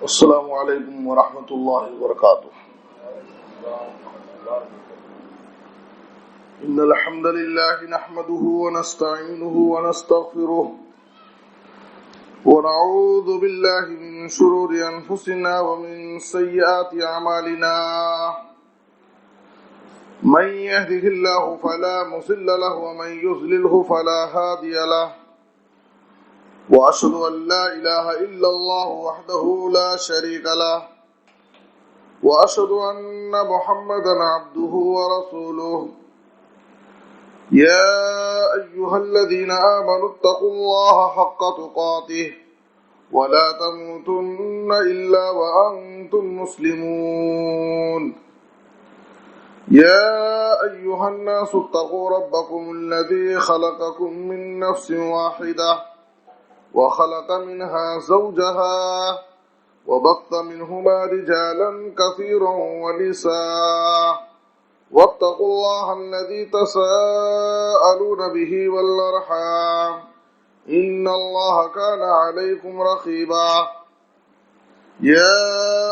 السلام علیکم ورحمۃ اللہ وبرکاتہ۔ ان الحمد لله نحمده ونستعینه ونستغفره ونعوذ بالله من شرور انفسنا ومن سیئات اعمالنا، من يهده الله فلا مضل له ومن يضلل فلا هادي له، وأشهد أن لا إله إلا الله وحده لا شريك له، وأشهد أن محمدا عبده ورسوله. يا أيها الذين آمنوا اتقوا الله حق تقاته ولا تموتن إلا وأنتم مسلمون. يا أيها الناس اتقوا ربكم الذي خلقكم من نفس واحدة وخلق منها زوجها وبث منهما رجالا كثيرا ونساء، واتقوا الله الذي تساءلون به والأرحام إن الله كان عليكم رقيبا. يا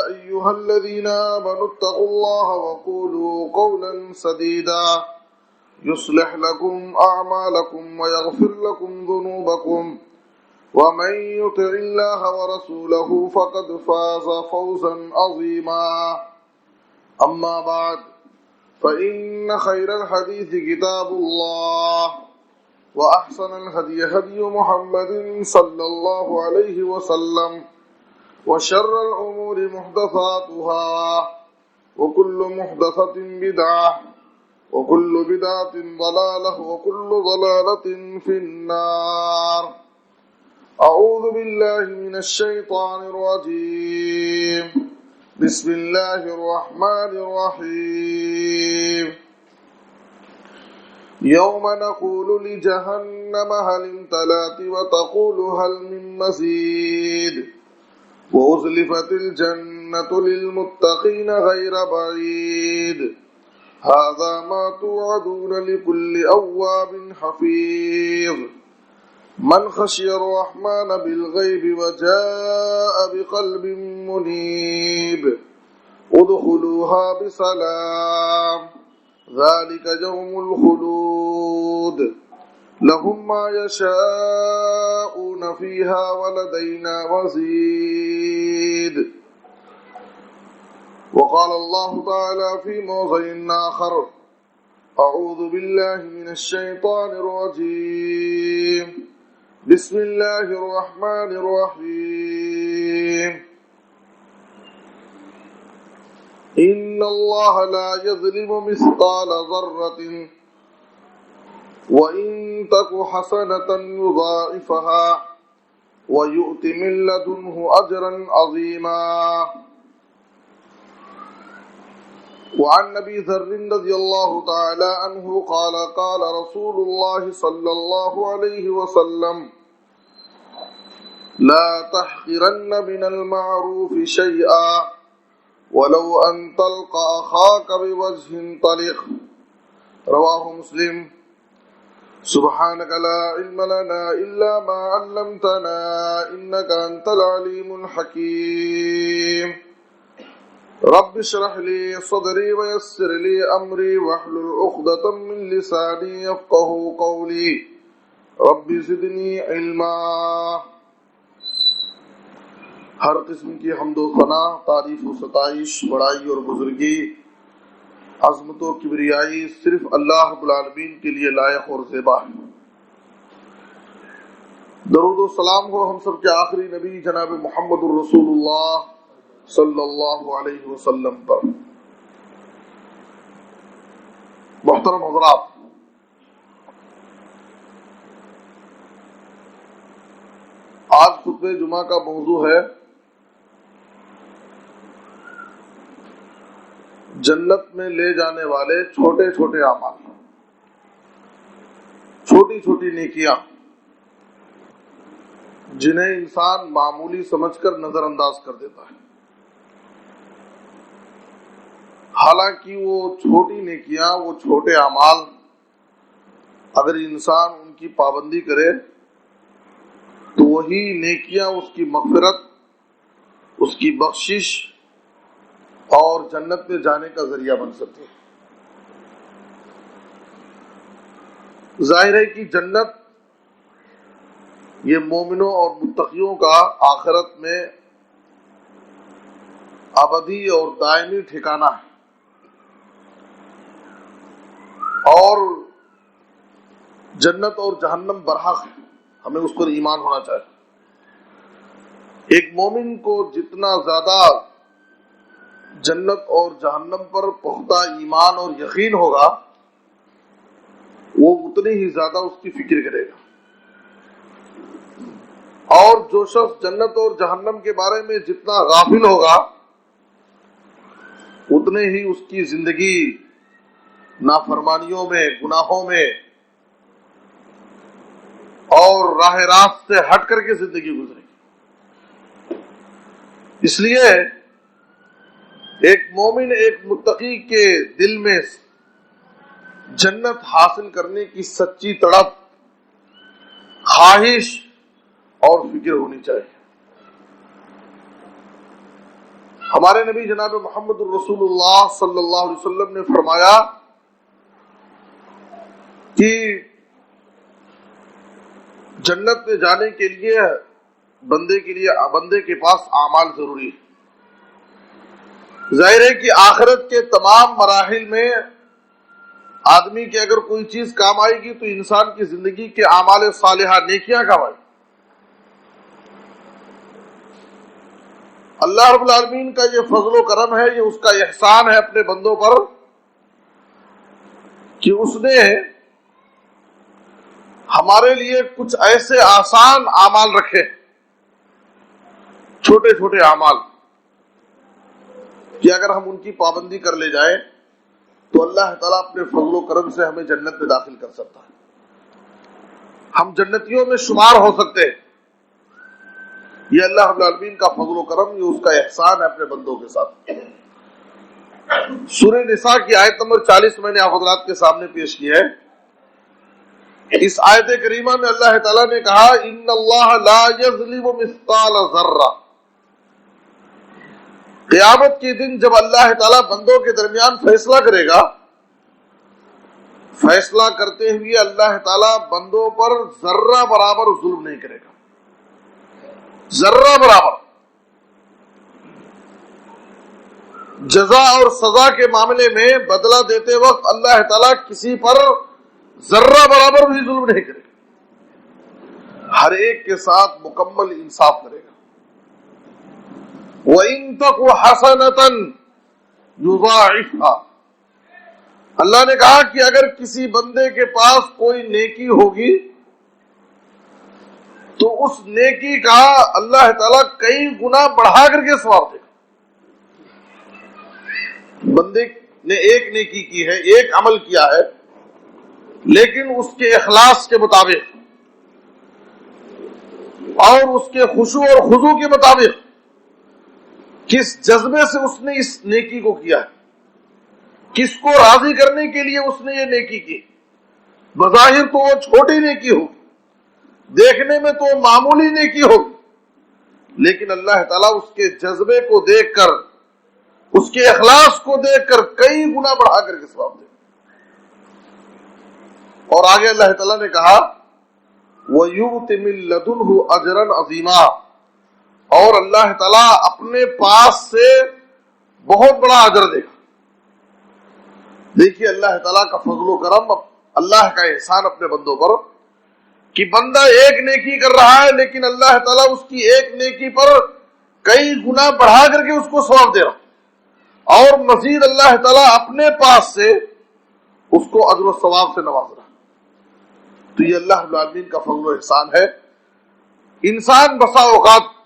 أيها الذين آمنوا اتقوا الله وقولوا قولا سديدا يصلح لكم أعمالكم ويغفر لكم ذنوبكم، ومن يطع الله ورسوله فقد فاز فوزا عظيما. أما بعد، فإن خير الحديث كتاب الله، وأحسن الهدي هدي محمد صلى الله عليه وسلم، وشر الأمور محدثاتها، وكل محدثة بدعة، وكل بدعة ضلالة، وكل ضلالة في النار. أعوذ بالله من الشيطان الرجيم. بسم الله الرحمن الرحيم. يوم نقول لجهنم هل امتلأت وتقول هل من مزيد، وأزلفت الجنة للمتقين غير بعيد، هذا ما توعدون لكل أواب حفيظ. من خشي الرحمن بالغيب وجاء بقلب منيب، ادخلوها بسلام، ذلك يوم الخلود، لهم ما يشاءون فيها ولدينا مزيد. وقال الله تعالى في موضع آخر: أعوذ بالله من الشيطان الرجيم، بسم الله الرحمن الرحيم. إن الله لا يظلم مثقال ذرة وإن تك حسنة يضاعفها ويؤت من لدنه أجرا عظيما. وعن أبي ذر رضي الله تعالى عنه قال قال رسول الله صلى الله عليه وسلم: لا تحقرن من المعروف شيئا ولو أن تلقى أخاك بوجه طلق. رواه مسلم. سبحانك لا علم لنا إلا ما علمتنا إنك أنت العليم الحكيم. رب اشرح لي صدري ويسر لي أمري واحلل عقدة من لساني يفقهوا قولي. رب زدني علما. ہر قسم کی حمد و ثنا، تعریف و ستائش، بڑائی اور بزرگی، عظمت و کبریائی صرف اللہ رب العالمین کے لیے لائق اور زیبا ہے۔ درود و سلام ہو ہم سب کے آخری نبی جناب محمد الرسول اللہ صلی اللہ علیہ وسلم پر۔ محترم حضرات، آج خطبہ جمعہ کا موضوع ہے جنت میں لے جانے والے چھوٹے چھوٹے اعمال، چھوٹی چھوٹی نیکیاں جنہیں انسان معمولی سمجھ کر نظر انداز کر دیتا ہے، حالانکہ وہ چھوٹی نیکیاں، وہ چھوٹے اعمال اگر انسان ان کی پابندی کرے تو وہی نیکیاں اس کی مغفرت، اس کی بخشش اور جنت میں جانے کا ذریعہ بن سکتے ہیں۔ ظاہر ہے کہ جنت یہ مومنوں اور متقیوں کا آخرت میں ابدی اور دائمی ٹھکانہ ہے، اور جنت اور جہنم برحق ہے، ہمیں اس پر ایمان ہونا چاہیے۔ ایک مومن کو جتنا زیادہ جنت اور جہنم پر پختہ ایمان اور یقین ہوگا، وہ اتنی ہی زیادہ اس کی فکر کرے گا، اور جو شخص جنت اور جہنم کے بارے میں جتنا غافل ہوگا، اتنے ہی اس کی زندگی نافرمانیوں میں، گناہوں میں اور راہ راست سے ہٹ کر کے زندگی گزرے گی۔ اس لیے ایک مومن، ایک متقی کے دل میں جنت حاصل کرنے کی سچی تڑپ، خواہش اور فکر ہونی چاہیے۔ ہمارے نبی جناب محمد الرسول اللہ صلی اللہ علیہ وسلم نے فرمایا کہ جنت میں جانے کے لیے بندے کے پاس اعمال ضروری ہے۔ ظاہر ہے کہ آخرت کے تمام مراحل میں آدمی کی اگر کوئی چیز کام آئے گی تو انسان کی زندگی کے اعمال صالحہ، نیکیاں کام آئے گی۔ اللہ رب العالمین کا یہ فضل و کرم ہے، یہ اس کا احسان ہے اپنے بندوں پر کہ اس نے ہمارے لیے کچھ ایسے آسان اعمال رکھے، چھوٹے چھوٹے اعمال، کہ اگر ہم ان کی پابندی کر لے جائیں تو اللہ تعالیٰ اپنے فضل و کرم سے ہمیں جنت میں داخل کر سکتا ہے، ہم جنتیوں میں شمار ہو سکتے ہیں۔ یہ اللہ رب العالمین کا فضل و کرم، یہ اس کا احسان ہے اپنے بندوں کے ساتھ۔ سورہ نساء کی آیت نمبر 40 میں نے آپ حضرات کے سامنے پیش کی ہے۔ اس آیت کریمہ میں اللہ تعالیٰ نے کہا ان اللہ لا یظلم مثقال ذرہ۔ قیامت کے دن جب اللہ تعالیٰ بندوں کے درمیان فیصلہ کرے گا، فیصلہ کرتے ہوئے اللہ تعالیٰ بندوں پر ذرہ برابر ظلم نہیں کرے گا، ذرہ برابر۔ جزا اور سزا کے معاملے میں بدلہ دیتے وقت اللہ تعالیٰ کسی پر ذرہ برابر بھی ظلم نہیں کرے گا، ہر ایک کے ساتھ مکمل انصاف کرے گا۔ وَإِن تَكُ حَسَنَةً يُضَاعِفْهَا۔ اللہ نے کہا کہ اگر کسی بندے کے پاس کوئی نیکی ہوگی تو اس نیکی کا اللہ تعالیٰ کئی گنا بڑھا کر کے ثواب دے گا۔ بندے نے ایک نیکی کی ہے، ایک عمل کیا ہے، لیکن اس کے اخلاص کے مطابق اور اس کے خشوع اور خضوع کے مطابق، کس جذبے سے اس نے اس نیکی کو کیا ہے، کس کو راضی کرنے کے لیے اس نے یہ نیکی کی۔ بظاہر تو وہ چھوٹی نیکی ہوگی، دیکھنے میں تو معمولی نیکی ہوگی، لیکن اللہ تعالیٰ اس کے جذبے کو دیکھ کر، اس کے اخلاص کو دیکھ کر کئی گنا بڑھا کر کے ثواب دے۔ اور آگے اللہ تعالیٰ نے کہا وَيُؤْتِ مِن لَّدُنْهُ أَجْرًا عَظِيمًا، اور اللہ تعالیٰ اپنے پاس سے بہت بڑا اجر دے گا۔ دیکھیے اللہ تعالیٰ کا فضل و کرم، اللہ کا احسان اپنے بندوں پر، کہ بندہ ایک نیکی کر رہا ہے لیکن اللہ تعالیٰ اس کی ایک نیکی پر کئی گنا بڑھا کر کے اس کو ثواب دے رہا، اور مزید اللہ تعالیٰ اپنے پاس سے اس کو اجر و ثواب سے نواز رہا۔ تو یہ اللہ رب العالمین کا فضل و احسان ہے۔ انسان بسا اوقات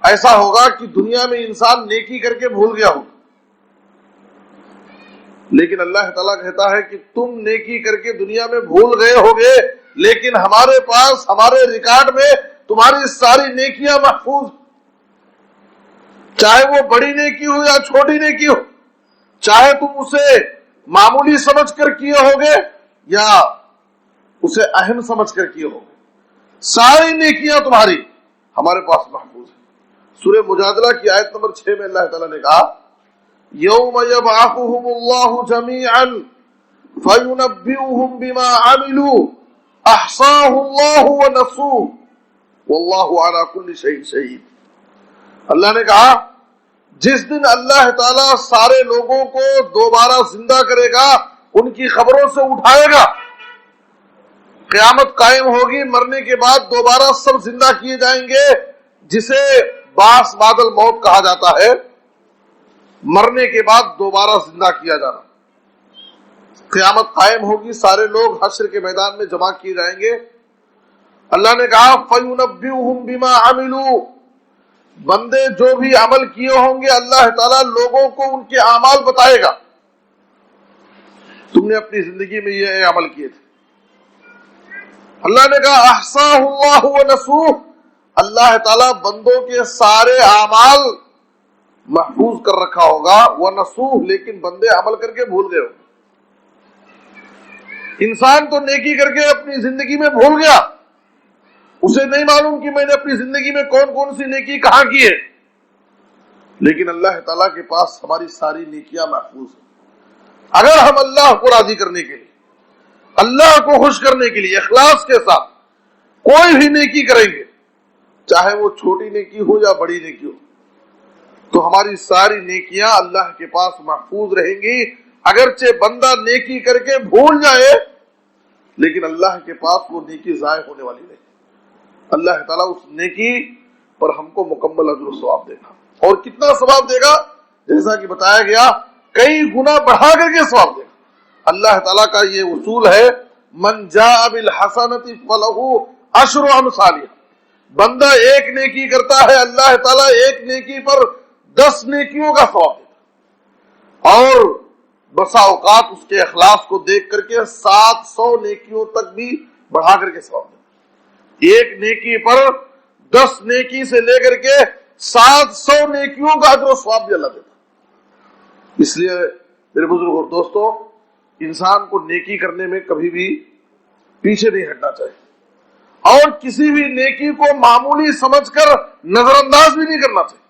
ایسا ہوگا کہ دنیا میں انسان نیکی کر کے بھول گیا ہوگا، لیکن اللہ تعالیٰ کہتا ہے کہ تم نیکی کر کے دنیا میں بھول گئے ہوگے، لیکن ہمارے پاس، ہمارے ریکارڈ میں تمہاری ساری نیکیاں محفوظ، چاہے وہ بڑی نیکی ہو یا چھوٹی نیکی ہو، چاہے تم اسے معمولی سمجھ کر کیے ہوگے یا اسے اہم سمجھ کر کیے ہوگے، ساری نیکیاں تمہاری ہمارے پاس محفوظ ہیں۔ سورہ مجادلہ کی آیت نمبر 6 میں اللہ تعالیٰ نے کہا یوم یبعثہم اللہ جمیعا فینبئہم بما عملوا احصاہ اللہ ونسوہ واللہ علی کل شیء شہید. اللہ نے کہا جس دن اللہ تعالیٰ سارے لوگوں کو دوبارہ زندہ کرے گا، ان کی خبروں سے اٹھائے گا، قیامت قائم ہوگی، مرنے کے بعد دوبارہ سب زندہ کیے جائیں گے، جسے بعث بعد الموت کہا جاتا ہے، مرنے کے بعد دوبارہ زندہ کیا جانا. قیامت قائم ہوگی، سارے لوگ حشر کے میدان میں جمع کیے جائیں گے. اللہ نے کہا فَيُنَبِّئُهُم بِمَا عَمِلُوا، بندے جو بھی عمل کیے ہوں گے اللہ تعالیٰ لوگوں کو ان کے اعمال بتائے گا. تم نے اپنی زندگی میں یہ عمل کیے تھے. اللہ نے کہا احصاہ اللہ ونسوہ، اللہ تعالیٰ بندوں کے سارے اعمال محفوظ کر رکھا ہوگا. ونسوہ، لیکن بندے عمل کر کے بھول گئے ہوں. انسان تو نیکی کر کے اپنی زندگی میں بھول گیا، اسے نہیں معلوم کہ میں نے اپنی زندگی میں کون کون سی نیکی کہاں کی ہے، لیکن اللہ تعالیٰ کے پاس ہماری ساری نیکیاں محفوظ ہیں. اگر ہم اللہ کو راضی کرنے کے لیے، اللہ کو خوش کرنے کے لیے اخلاص کے ساتھ کوئی بھی نیکی کریں گے، چاہے وہ چھوٹی نیکی ہو یا بڑی نیکی ہو، تو ہماری ساری نیکیاں اللہ کے پاس محفوظ رہیں گی. اگرچہ بندہ نیکی کر کے بھول جائے، لیکن اللہ کے پاس وہ نیکی ضائع ہونے والی نہیں. اللہ تعالیٰ اس نیکی پر ہم کو مکمل اجر و ثواب دے گا. اور کتنا ثواب دے گا؟ جیسا کہ بتایا گیا کئی گنا بڑھا کر کے ثواب دے گا. اللہ تعالیٰ کا یہ اصول ہے من جاء بالحسنۃ فلہ عشر امثالها. بندہ ایک نیکی کرتا ہے، اللہ تعالیٰ ایک نیکی پر 10 نیکیوں کا ثواب دیتا. اور بسا اوقات اس کے اخلاص کو دیکھ کر کے 700 نیکیوں تک بھی بڑھا کر کے ثواب دیتا. ایک نیکی پر 10 نیکی سے لے کر کے 700 نیکیوں کا اجر و ثواب بھی اللہ دیتا. اس لیے میرے بزرگ اور دوستو، انسان کو نیکی کرنے میں کبھی بھی پیچھے نہیں ہٹنا چاہیے، اور کسی بھی نیکی کو معمولی سمجھ کر نظر انداز بھی نہیں کرنا چاہیے.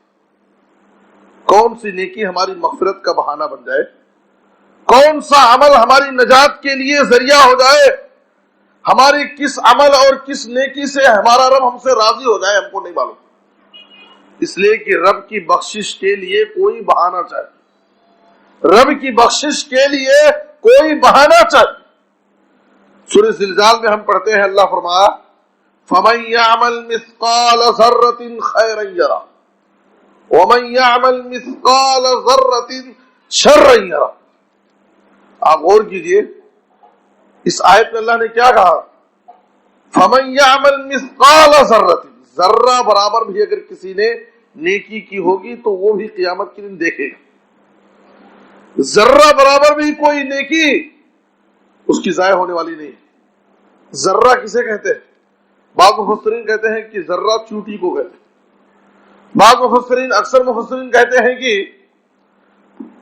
کون سی نیکی ہماری مغفرت کا بہانہ بن جائے، کون سا عمل ہماری نجات کے لیے ذریعہ ہو جائے، ہماری کس عمل اور کس نیکی سے ہمارا رب ہم سے راضی ہو جائے، ہم کو نہیں معلوم. اس لیے کہ رب کی بخشش کے لیے کوئی بہانہ چاہیے، رب کی بخشش کے لیے کوئی بہانہ چاہیے. سورہ زلزال میں ہم پڑھتے ہیں، اللہ فرمایا فَمَن يَعْمَلْ مِثْقَالَ ذَرَّةٍ خَيْرًا يَرَهُ وَمَن يَعْمَلْ مِثْقَالَ ذَرَّةٍ شَرًّا يَرَهُ. آپ غور کیجئے، اس آیت میں اللہ نے کیا کہا؟ فَمَن يَعْمَلْ مِثْقَالَ ذَرَّةٍ، ذرہ برابر بھی اگر کسی نے نیکی کی ہوگی تو وہ بھی قیامت کے دن دیکھے گا. ذرہ برابر بھی کوئی نیکی اس کی ضائع ہونے والی نہیں. ذرہ کسے کہتے ہیں؟ بعض مفسرین کہتے ہیں کہ ذرہ چوٹی کو کہتے ہیں. بعض مفسرین، اکثر مفسرین کہتے ہیں کہ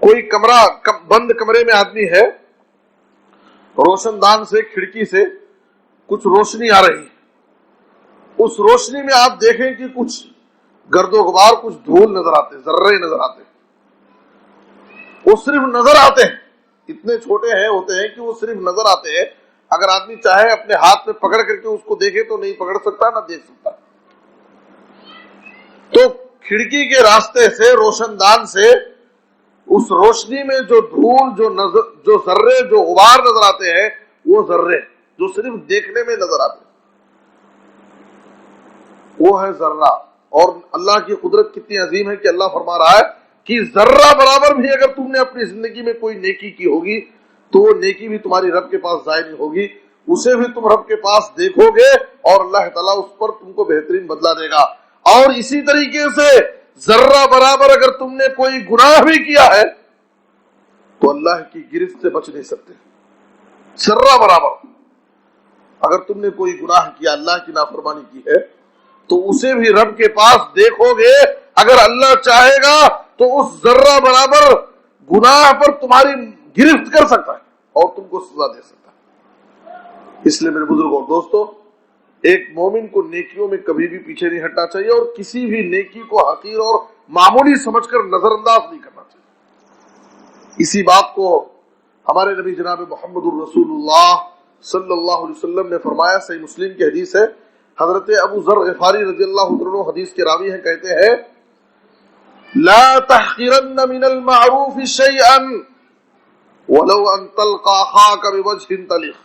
کوئی کمرہ، بند کمرے میں آدمی ہے، روشن دان سے، کھڑکی سے کچھ روشنی آ رہی ہے، اس روشنی میں آپ دیکھیں کہ کچھ گرد و غبار، کچھ دھول نظر آتے، ذرے نظر آتے. وہ صرف نظر آتے ہیں، اتنے چھوٹے ہیں ہوتے ہیں کہ وہ صرف نظر آتے ہیں. اگر آدمی چاہے اپنے ہاتھ میں پکڑ کر کے اس کو دیکھے تو نہیں پکڑ سکتا، نہ دیکھ سکتا. تو کھڑکی کے راستے سے، روشن دان سے اس روشنی میں جو دھول، جو ذرے، جو غبار نظر آتے ہیں، وہ ذرے جو صرف دیکھنے میں نظر آتے ہیں، وہ ہے ذرہ. اور اللہ کی قدرت کتنی عظیم ہے کہ اللہ فرما رہا ہے کہ ذرہ برابر بھی اگر تم نے اپنی زندگی میں کوئی نیکی کی ہوگی تو وہ نیکی بھی تمہاری رب کے پاس ضائع نہیں ہوگی، اسے بھی تم رب کے پاس دیکھو گے اور اللہ تعالیٰ اس پر تم کو بہترین بدلہ دے گا. اور اسی طریقے سے ذرہ برابر اگر تم نے کوئی گناہ بھی کیا ہے تو اللہ کی گرفت سے بچ نہیں سکتے. ذرہ برابر اگر تم نے کوئی گناہ کیا، اللہ کی نافرمانی کی ہے، تو اسے بھی رب کے پاس دیکھو گے. اگر اللہ چاہے گا تو اس ذرہ برابر گناہ پر تمہاری گرفت کر سکتا ہے اور تم کو سزا دے سکتا ہے. اس لیے میرے بزرگوں اور دوستو، ایک مومن کو نیکیوں میں کبھی بھی پیچھے نہیں ہٹنا چاہیے اور کسی بھی نیکی کو حقیر اور معمولی سمجھ کر نظر انداز نہیں کرنا چاہیے۔ اسی بات کو ہمارے نبی جناب محمد الرسول اللہ صلی اللہ علیہ وسلم نے فرمایا، صحیح مسلم کی حدیث ہے، حضرت ابو ذر غفاری رضی اللہ عنہ حدیث کے راوی ہیں، کہتے ہیں لا تحقرن من المعروف شيئا ولو ان تلقى اخاك بوجه طلق،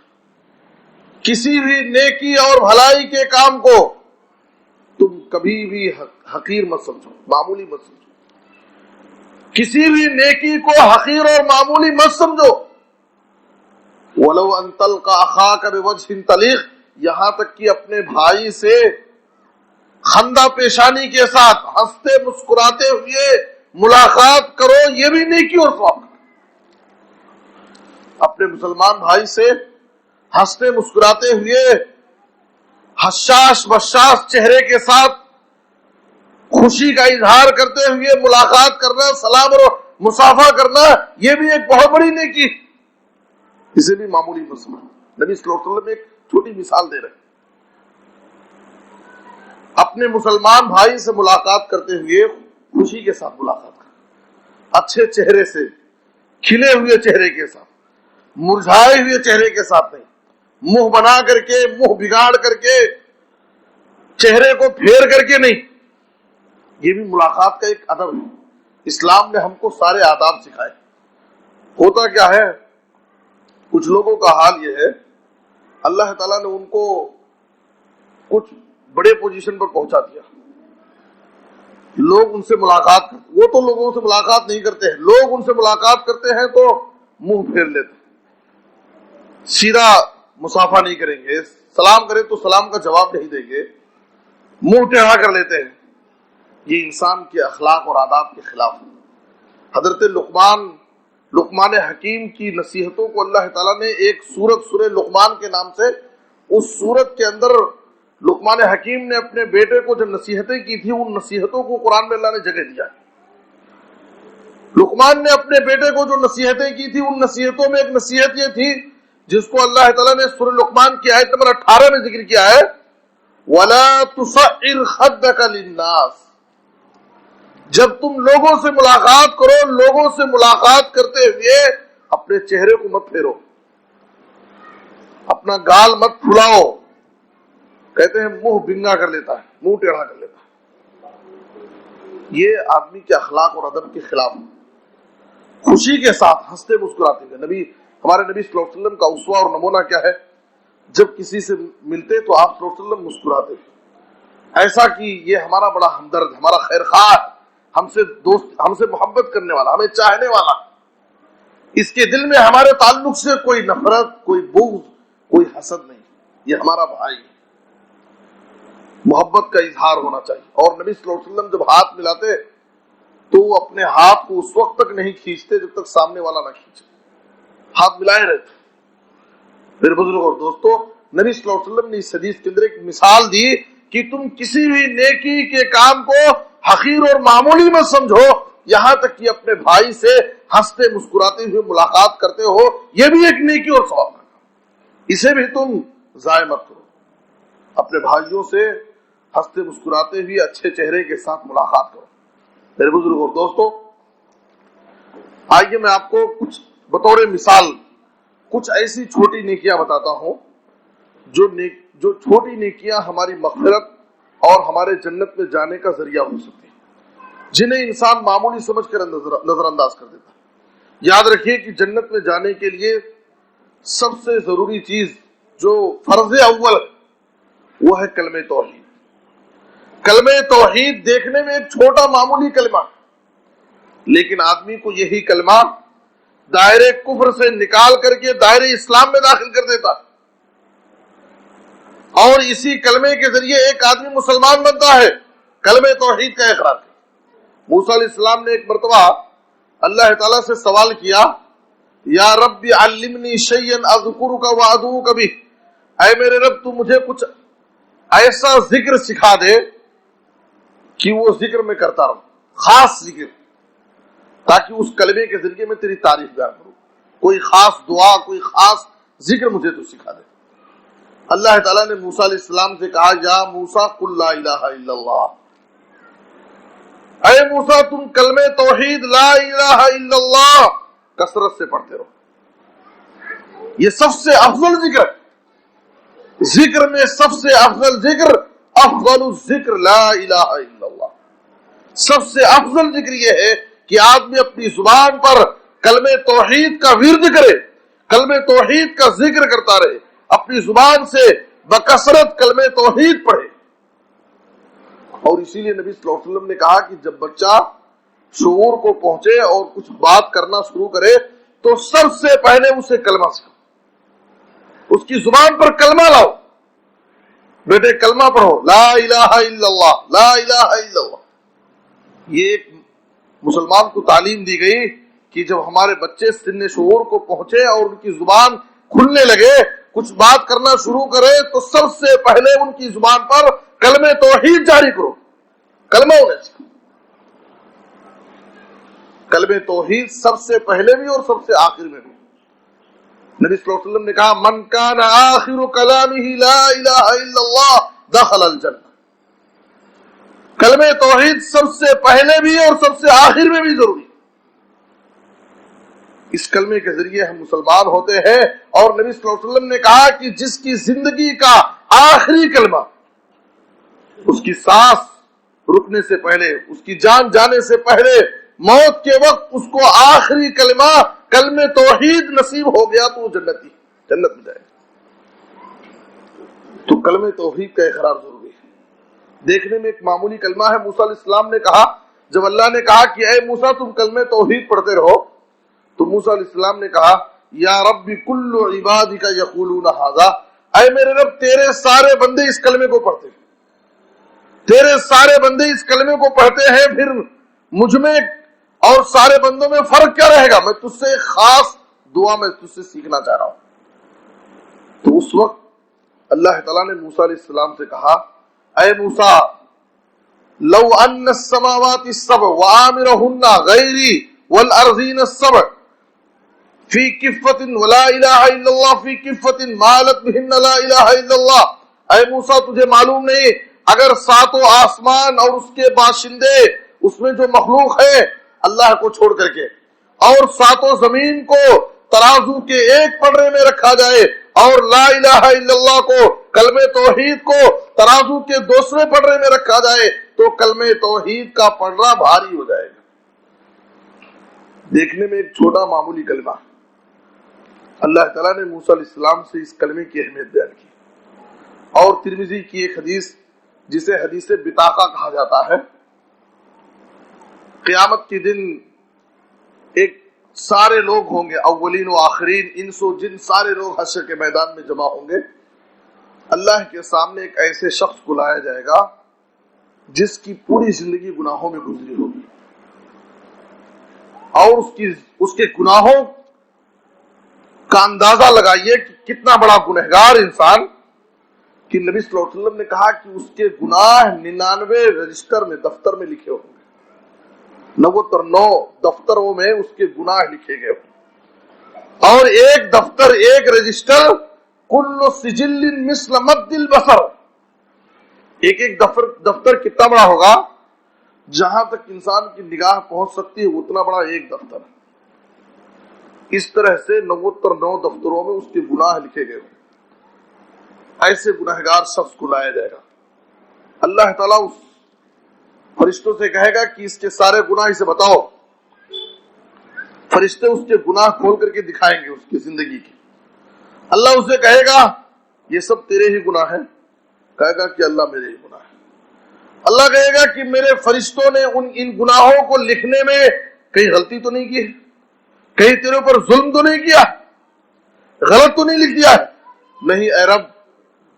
کسی بھی نیکی اور بھلائی کے کام کو تم کبھی بھی حقیر مت سمجھو، معمولی مت سمجھو، کسی بھی نیکی کو حقیر اور معمولی مت سمجھو۔ وَلَوْ أَن تَلْقَى أَخَاكَ بِوَجْهٍ طَلِيقٍ، یہاں تک کہ اپنے بھائی سے خندہ پیشانی کے ساتھ ہنستے مسکراتے ہوئے ملاقات کرو، یہ بھی نیکی اور ثواب۔ اپنے مسلمان بھائی سے ہنستے مسکراتے ہوئے حشاش بشاش چہرے کے ساتھ خوشی کا اظہار کرتے ہوئے ملاقات کرنا، سلام اور مصافحہ کرنا، یہ بھی ایک بہت بڑی نیکی، اسے بھی معمولی مت سمجھو۔ نبی صلی اللہ علیہ وسلم ایک چھوٹی مثال دے رہے ہیں، اپنے مسلمان بھائی سے ملاقات کرتے ہوئے خوشی کے ساتھ ملاقات کرنا، اچھے چہرے سے، کھلے ہوئے چہرے کے ساتھ، مرجھائے ہوئے چہرے کے ساتھ نہیں، منہ بنا کر کے، منہ بگاڑ کر کے، چہرے کو پھیر کر کے نہیں، یہ بھی ملاقات کا ایک ادب ہے۔ اسلام نے ہم کو سارے آداب سکھائے۔ ہوتا کیا ہے، کچھ لوگوں کا حال یہ ہے، اللہ تعالیٰ نے ان کو کچھ بڑے پوزیشن پر پہنچا دیا، لوگ ان سے ملاقات کرتے، وہ تو لوگوں سے ملاقات نہیں کرتے ہیں، لوگ ان سے ملاقات کرتے ہیں تو منہ پھیر لیتے ہیں، سیدھا مصافحہ نہیں کریں گے، سلام کریں تو سلام کا جواب نہیں دیں گے، منہ ٹیڑھا کر لیتے ہیں۔ یہ انسان کے اخلاق اور آداب کے خلاف ہے۔ حضرت لقمان حکیم کی نصیحتوں کو اللہ تعالیٰ نے ایک سورت سورہ لقمان کے نام سے، اس سورت کے اندر لقمان حکیم نے اپنے بیٹے کو جو نصیحتیں کی تھی، ان نصیحتوں کو قرآن میں اللہ نے جگہ دیا ہے۔ لقمان نے اپنے بیٹے کو جو نصیحتیں کی تھی، ان نصیحتوں میں ایک نصیحت یہ تھی جس کو اللہ تعالیٰ نے سورہ لقمان کی آیت نمبر 18 میں ذکر کیا ہے، وَلَا تُصَعِّرْ خَدَّكَ لِلنَّاسِ، جب تم لوگوں سے ملاقات کرو، لوگوں سے ملاقات کرتے ہوئے اپنے چہرے کو مت پھیرو، اپنا گال مت پھلاؤ، کہتے ہیں منہ بنگا کر لیتا ہے، منہ ٹیڑھا کر لیتا ہے، یہ آدمی کے اخلاق اور ادب کے خلاف ہے۔ خوشی کے ساتھ ہنستے مسکراتے ہوئے، ہمارے نبی صلی اللہ علیہ وسلم کا اسوہ اور نمونہ کیا ہے، جب کسی سے ملتے تو آپ صلی اللہ علیہ وسلم مسکراتے، ایسا کہ یہ ہمارا بڑا ہمدرد، ہمارا خیر خواہ، ہم سے دوست، ہم سے محبت کرنے والا، ہمیں چاہنے والا، اس کے دل میں ہمارے تعلق سے کوئی نفرت، کوئی بغض، کوئی حسد نہیں، یہ ہمارا بھائی ہے۔ محبت کا اظہار ہونا چاہیے۔ اور نبی صلی اللہ علیہ وسلم جب ہاتھ ملاتے تو وہ اپنے ہاتھ کو اس وقت تک نہیں کھینچتے جب تک سامنے والا نہ کھینچے، ہاتھ ملائے رہتے۔ میرے بزرگ اور دوستو، نبی صلی اللہ علیہ وسلم نے اس حدیث کے اندر ایک مثال دی کہ تم کسی بھی نیکی کے کام کو حقیر اور معمولی مت سمجھو، یہاں تک کہ اپنے بھائی سے ہنستے مسکراتے ہوئے ملاقات کرتے ہو، یہ بھی ایک نیکی اور ثواب ہے، اسے بھی تم ضائع مت کرو۔ اپنے بھائیوں سے ہنستے مسکراتے ہوئے اچھے چہرے کے ساتھ ملاقات کرو۔ میرے بزرگ اور دوستو، آئیے میں آپ کو کچھ بطور مثال کچھ ایسی چھوٹی نیکیاں بتاتا ہوں جو چھوٹی نیکیاں ہماری مغفرت اور ہمارے جنت میں جانے کا ذریعہ ہو سکتی ہیں، جنہیں انسان معمولی سمجھ کر نظر انداز کر دیتا ہے۔ یاد رکھیے کہ جنت میں جانے کے لیے سب سے ضروری چیز جو فرض اول ہے وہ ہے کلمہ توحید۔ کلمہ توحید دیکھنے میں ایک چھوٹا معمولی کلمہ، لیکن آدمی کو یہی کلمہ دائرے کفر سے نکال کر کے دائرے اسلام میں داخل کر دیتا، اور اسی کلمے کے ذریعے ایک آدمی مسلمان بنتا ہے، کلمہ توحید کا اقرار کر۔ موسیٰ علیہ السلام نے ایک مرتبہ اللہ تعالیٰ سے سوال کیا، یا رب علمنی شیئا اذکرک وادعوک بہ، اے میرے رب تو مجھے کچھ ایسا ذکر سکھا دے کہ وہ ذکر میں کرتا رہوں، خاص ذکر، تاکہ اس کلمے کے ذریعے میں تیری تعریف بیان کروں، کوئی خاص دعا، کوئی خاص ذکر مجھے تو سکھا دے۔ اللہ تعالیٰ نے موسیٰ علیہ السلام سے کہا یا موسیٰ قل لا الہ الا اللہ، اے موسیٰ تم کلمہ توحید لا الہ الا اللہ کثرت سے پڑھتے رہو. یہ سب سے افضل ذکر ہے. ذکر میں سب سے افضل ذکر افضل الذکر لا الہ الا اللہ. سب سے افضل ذکر یہ ہے کہ آدمی اپنی زبان پر کلمہ توحید کا ورد کرے، کلمہ توحید کا ذکر کرتا رہے، اپنی زبان سے بکثرت کلمہ توحید پڑھے. اور اسی لیے نبی صلی اللہ علیہ وسلم نے کہا کہ جب بچہ شعور کو پہنچے اور کچھ بات کرنا شروع کرے تو سب سے پہلے اسے کلمہ سکھاؤ، اس کی زبان پر کلمہ لاؤ. بیٹے کلمہ پڑھو، لا الہ الا اللہ، لا الہ الا اللہ. یہ ایک مسلمان کو تعلیم دی گئی کہ جب ہمارے بچے سن شعور کو پہنچے اور ان کی زبان کھلنے لگے، کچھ بات کرنا شروع کرے تو سب سے پہلے ان کی زبان پر کلمہ توحید جاری کرو، کلمہ انہیں سکھاؤ. کلمہ توحید سب سے پہلے بھی اور سب سے آخر میں بھی. نبی صلی اللہ علیہ وسلم نے کہا من کان آخر کلامہ لا الہ الا اللہ دخل الجنہ. کلمہ توحید سب سے پہلے بھی اور سب سے آخر میں بھی ضروری. اس کلمے کے ذریعے ہم مسلمان ہوتے ہیں. اور نبی صلی اللہ علیہ وسلم نے کہا کہ جس کی زندگی کا آخری کلمہ، اس کی سانس رکنے سے پہلے، اس کی جان جانے سے پہلے، موت کے وقت اس کو آخری کلمہ کلمہ توحید نصیب ہو گیا تو وہ جنت میں جائے. تو کلمہ توحید کا اقرار ضروری ہے. دیکھنے میں ایک معمولی کلمہ ہے. موسیٰ علیہ السلام نے کہا، جب اللہ نے کہا کہ اے موسیٰ تم کلمہ توحید پڑھتے رہو، تو موسیٰ علیہ السلام نے کہا یا رب کل عبادک یقولون ھذا، اے میرے رب تیرے سارے بندے اس کلمے کو پڑھتے ہیں، تیرے سارے بندے اس کلمے کو پڑھتے ہیں، پھر مجھ میں اور سارے بندوں میں فرق کیا رہے گا؟ میں تجھ سے خاص دعا میں تجھ سے سیکھنا چاہ رہا ہوں. تو اس وقت اللہ تعالیٰ نے موسیٰ علیہ السلام سے کہا اے موسیٰ لو ان السماوات السبع وآمرهن غیری والارضین السبع فی کفۃ ولا الہ الا اللہ فی کفۃ مالت بہن لا الہ الا اللہ. اے موسیٰ تجھے معلوم نہیں اگر ساتوں آسمان اور اس کے باشندے، اس میں جو مخلوق ہے اللہ کو چھوڑ کر کے، اور ساتوں زمین کو ترازو کے ایک پڑے میں رکھا جائے اور لا الہ الا اللہ کو، کلمہ توحید کو ترازو کے دوسرے پڑے میں رکھا جائے تو کلمہ توحید کا پڑا بھاری ہو جائے گا. دیکھنے میں ایک چھوٹا معمولی کلمہ، اللہ تعالیٰ نے موسیٰ علیہ السلام سے اس کلمے کی اہمیت بیان کی. اور ترمذی کی ایک حدیث جسے حدیث بطاقہ کہا جاتا ہے، قیامت کے دن ایک سارے لوگ ہوں گے، اولین و آخرین، انس و جن، سارے لوگ حشر کے میدان میں جمع ہوں گے. اللہ کے سامنے ایک ایسے شخص کو لایا جائے گا جس کی پوری زندگی گناہوں میں گزری ہوگی، اور اس کے گناہوں کا اندازہ لگائیے کہ کتنا بڑا گنہگار انسان، کہ نبی صلی اللہ علیہ وسلم نے کہا کہ اس کے گناہ 99 رجسٹر میں، دفتر میں لکھے ہوں گے. 99 دفتروں میں اس کے گناہ لکھے گئے ہوں، اور ایک دفتر، ایک رجسٹر کل سجل مثل مد البصر. ایک دفتر کتنا بڑا ہوگا؟ جہاں تک انسان کی نگاہ پہنچ سکتی ہے اتنا بڑا ایک دفتر. اس طرح سے 99 دفتروں میں اس کے گناہ لکھے گئے ہوں. ایسے گناہگار شخص کو لایا جائے گا. اللہ تعالیٰ اس فرشتوں سے کہے گا کہ اس کے سارے گناہ اسے بتاؤ. فرشتے اس کے گناہ کھول کر کے دکھائیں گے اس کی زندگی کی. اللہ اسے کہے گا یہ سب تیرے ہی گناہ ہیں. کہے گا کہ اللہ میرے ہی گناہ ہیں. اللہ کہے گا کہ میرے فرشتوں نے ان گناہوں کو لکھنے میں کہیں غلطی تو نہیں کی ہے؟ کہیں تیرے اوپر ظلم تو نہیں کیا؟ غلط تو نہیں لکھ دیا ہے؟ نہیں اے رب،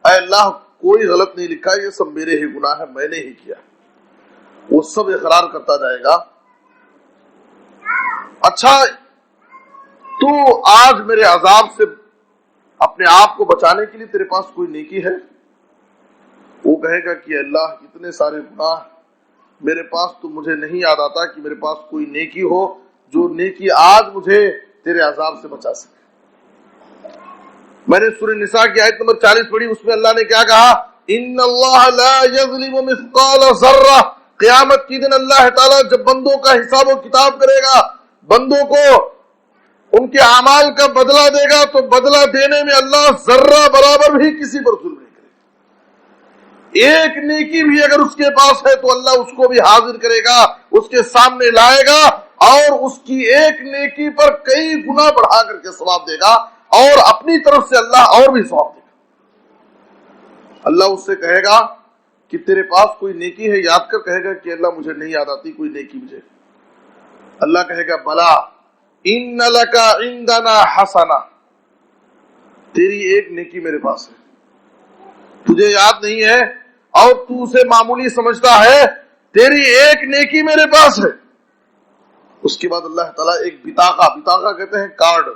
اے اللہ، کوئی غلط نہیں لکھا، یہ سب میرے ہی گناہ ہے، میں نے ہی کیا. وہ سب اقرار کرتا جائے گا. اچھا تو آج میرے عذاب سے اپنے آپ کو بچانے کے لیے تیرے پاس کوئی نیکی ہے؟ وہ کہے گا کہ اللہ اتنے سارے گناہ میرے پاس، تو مجھے نہیں یاد آتا کہ میرے پاس کوئی نیکی ہو جو نیکی آج مجھے تیرے عذاب سے بچا سکے. میں نے سورہ نساء کی آیت نمبر 40 پڑھی، اس میں اللہ نے کیا کہا؟ ان اللہ لا یظلم مثقال ذرہ، قیامت کی دن اللہ تعالیٰ جب بندوں کا حساب و کتاب کرے گا، بندوں کو ان کے اعمال کا بدلہ دے گا، تو بدلہ دینے میں اللہ ذرہ برابر بھی کسی پر ظلم نہیں کرے گا۔ ایک نیکی بھی اگر اس کے پاس ہے تو اللہ اس کو بھی حاضر کرے گا، اس کے سامنے لائے گا، اور اس کی ایک نیکی پر کئی گنا بڑھا کر کے ثواب دے گا، اور اپنی طرف سے اللہ اور بھی ثواب دے گا۔ اللہ اس سے کہے گا کہ تیرے پاس کوئی نیکی ہے، یاد کر، کہے گا کہ اللہ مجھے نہیں یاد آتی کوئی نیکی مجھے۔ اللہ کہے گا بلا ان لک عندنا حسنہ، تیری ایک نیکی میرے پاس ہے، تجھے یاد نہیں ہے اور تو اسے معمولی سمجھتا ہے، تیری ایک نیکی میرے پاس ہے۔ اس کے بعد اللہ تعالیٰ ایک بطاقہ کہتے ہیں کارڈ،